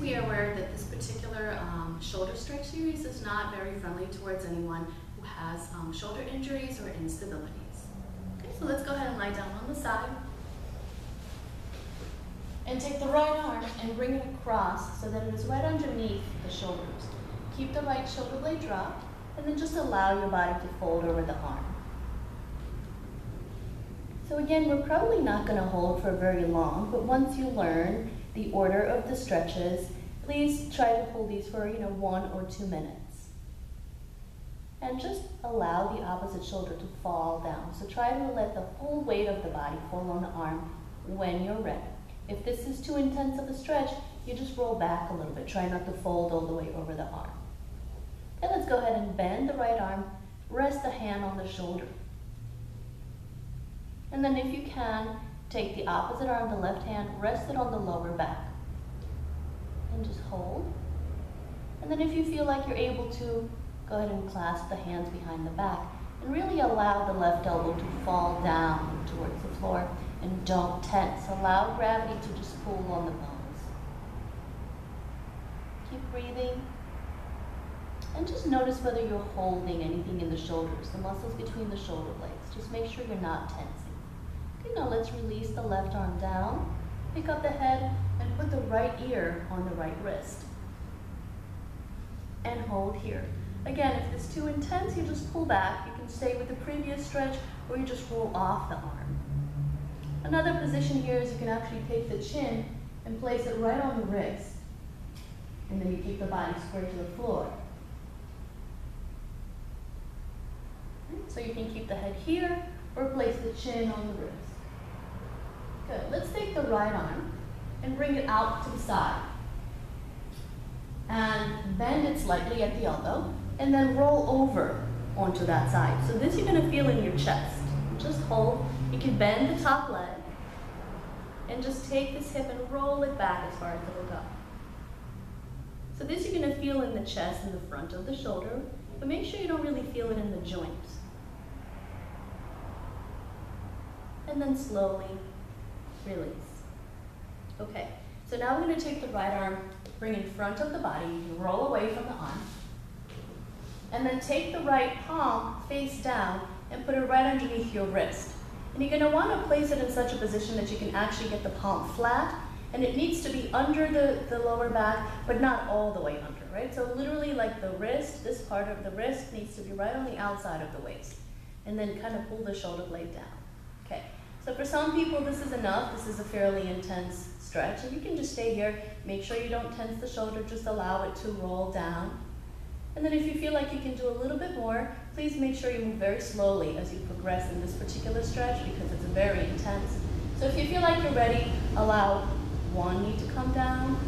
be aware that this particular shoulder stretch series is not very friendly towards anyone who has shoulder injuries or instabilities. Okay, so let's go ahead and lie down on the side. And take the right arm and bring it across so that it is right underneath the shoulders. Keep the right shoulder blade dropped, and then just allow your body to fold over the arm. So again, we're probably not going to hold for very long, but once you learn the order of the stretches, please try to hold these for 1 or 2 minutes. And just allow the opposite shoulder to fall down. So try to let the whole weight of the body fall on the arm when you're ready. If this is too intense of a stretch, you just roll back a little bit. Try not to fold all the way over the arm. Okay, let's go ahead and bend the right arm, rest the hand on the shoulder. And then if you can, take the opposite arm, the left hand, rest it on the lower back. And just hold. And then if you feel like you're able to, go ahead and clasp the hands behind the back. And really allow the left elbow to fall down towards the floor. And don't tense. Allow gravity to just pull on the bones. Keep breathing. And just notice whether you're holding anything in the shoulders, the muscles between the shoulder blades. Just make sure you're not tensing. Okay, now let's release the left arm down. Pick up the head and put the right ear on the right wrist. And hold here. Again, if it's too intense, you just pull back. You can stay with the previous stretch, or you just roll off the arm. Another position here is you can actually take the chin and place it right on the wrist. And then you keep the body square to the floor. So you can keep the head here or place the chin on the wrist. Good. Let's take the right arm and bring it out to the side. And bend it slightly at the elbow and then roll over onto that side. So this you're going to feel in your chest. Just hold. You can bend the top leg and just take this hip and roll it back as far as it will go. So this you're going to feel in the chest and the front of the shoulder, but make sure you don't really feel it in the joints. And then slowly release. Okay, so now we're going to take the right arm, bring in front of the body, you can roll away from the arm, and then take the right palm face down and put it right underneath your wrist. And you're going to want to place it in such a position that you can actually get the palm flat, and it needs to be under the lower back, but not all the way under, right? So literally like the wrist, this part of the wrist needs to be right on the outside of the waist, and then kind of pull the shoulder blade down. Okay, so for some people this is enough. This is a fairly intense stretch, and you can just stay here. Make sure you don't tense the shoulder, just allow it to roll down. And then if you feel like you can do a little bit more, please make sure you move very slowly as you progress in this particular stretch because it's very intense. So if you feel like you're ready, allow one knee to come down,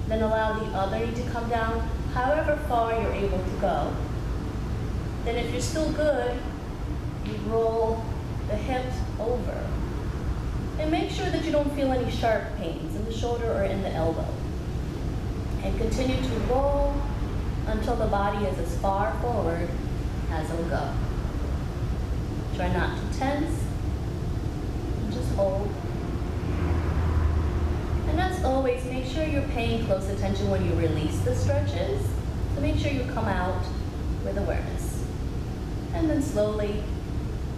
then allow the other knee to come down, however far you're able to go. Then if you're still good, you roll the hips over. And make sure that you don't feel any sharp pains in the shoulder or in the elbow. And continue to roll until the body is as far forward as it'll go. Try not to tense, just hold. And as always, make sure you're paying close attention when you release the stretches. So make sure you come out with awareness. And then slowly,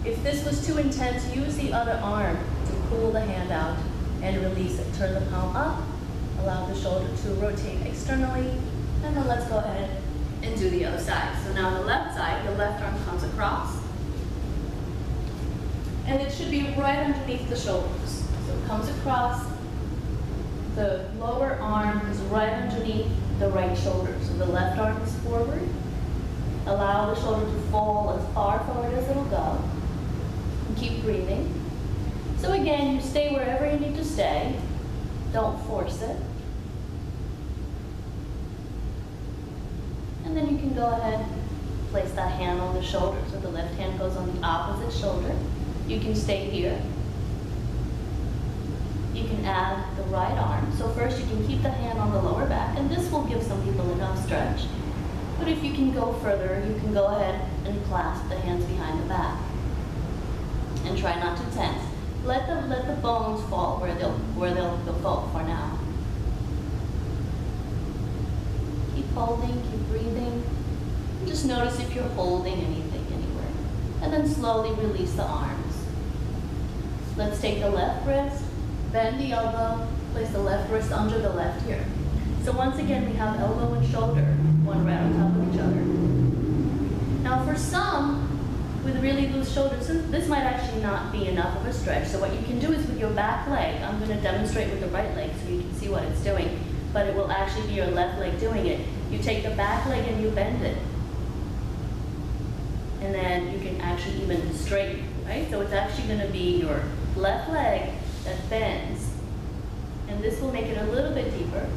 if this was too intense, use the other arm to pull the hand out and release it. Turn the palm up, allow the shoulder to rotate externally, and then let's go ahead and do the other side. So now the left side, the left arm comes across, and it should be right underneath the shoulders. So it comes across, the lower arm is right underneath the right shoulder. So the left arm is forward. Allow the shoulder to fall as far forward as it'll go. And keep breathing. So again, you stay wherever you need to stay. Don't force it. And then you can go ahead, place that hand on the shoulder. So the left hand goes on the opposite shoulder. You can stay here. You can add the right arm. So first you can keep the hand on the lower back, and this will give some people enough stretch. But if you can go further, you can go ahead and clasp the hands behind the back. And try not to tense. Let the bones fall where they'll fall for now. holding, keep breathing. Just notice if you're holding anything anywhere. And then slowly release the arms. Let's take the left wrist, bend the elbow, place the left wrist under the left ear. So once again, we have elbow and shoulder, one right on top of each other. Now for some, with really loose shoulders, this might actually not be enough of a stretch. So what you can do is with your back leg, I'm going to demonstrate with the right leg so you can see what it's doing, but it will actually be your left leg doing it. You take the back leg and you bend it. And then you can actually even straighten, right? So it's actually going to be your left leg that bends. And this will make it a little bit deeper.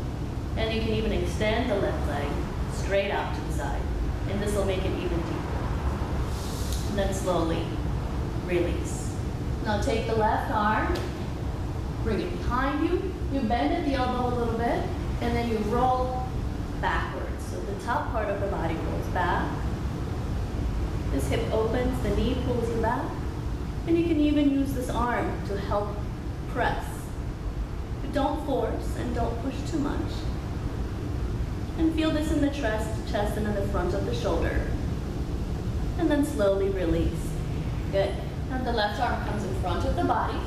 And you can even extend the left leg straight out to the side. And this will make it even deeper. And then slowly release. Now take the left arm, bring it behind you. You bend at the elbow a little bit, and then you roll backwards. So the top part of the body rolls back. This hip opens, the knee pulls you back. And you can even use this arm to help press. But don't force and don't push too much. And feel this in the chest and in the front of the shoulder. And then slowly release. Good. And the left arm comes in front of the body.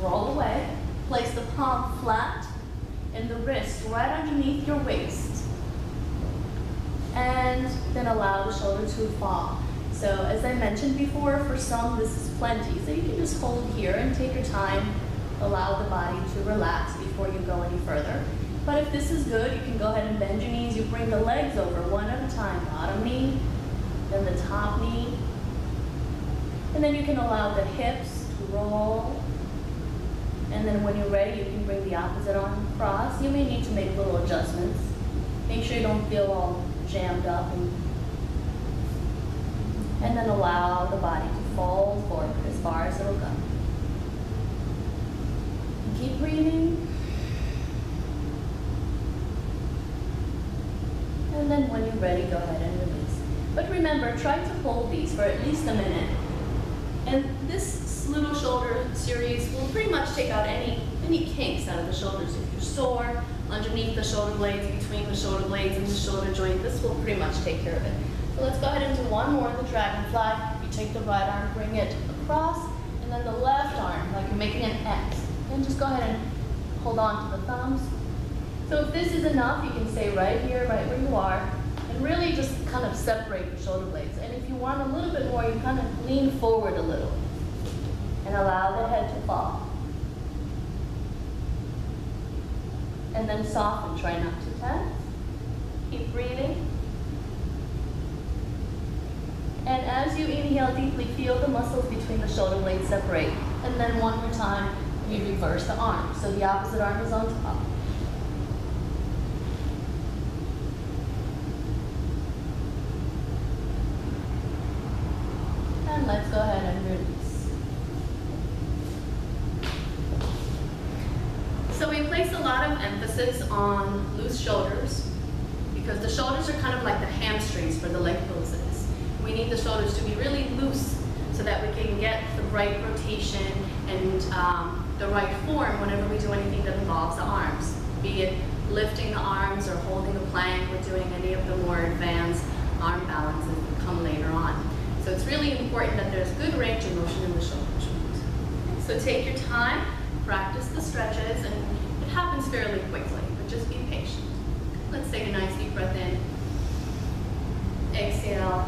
Roll away. Place the palm flat and the wrist right underneath your waist. And then allow the shoulder to fall. So as I mentioned before, for some this is plenty. So you can just hold here and take your time. Allow the body to relax before you go any further. But if this is good, you can go ahead and bend your knees. You bring the legs over one at a time. Bottom knee, then the top knee. And then you can allow the hips to roll. And then when you're ready, you can bring the opposite arm across. You may need to make little adjustments. Make sure you don't feel all jammed up. And then allow the body to fold forward as far as it'll go. And keep breathing. And then when you're ready, go ahead and release. But remember, try to hold these for at least a minute. And this little shoulder series will pretty much take out any kinks out of the shoulders. If you're sore underneath the shoulder blades, between the shoulder blades and the shoulder joint, this will pretty much take care of it. So let's go ahead and do one more, the dragonfly. You take the right arm, bring it across, and then the left arm, like you're making an X. And just go ahead and hold on to the thumbs. So if this is enough, you can stay right here, right where you are, and really just kind of separate your shoulder blades. And if you want a little bit more, you kind of lean forward a little and allow the head to fall. And then soften, try not to tense. Keep breathing. And as you inhale deeply, feel the muscles between the shoulder blades separate. And then one more time, you reverse the arm. So the opposite arm is on top. And let's go ahead and release. So we place a lot of emphasis on loose shoulders because the shoulders are kind of like the hamstrings for the leg poses. We need the shoulders to be really loose so that we can get the right rotation and the right form whenever we do anything that involves the arms, be it lifting the arms or holding a plank or doing any of the more advanced arm balances that come later on. So it's really important that there's good range of motion in the shoulder joint. So take your time, practice the stretches, and it happens fairly quickly, but just be patient. Let's take a nice deep breath in. Exhale.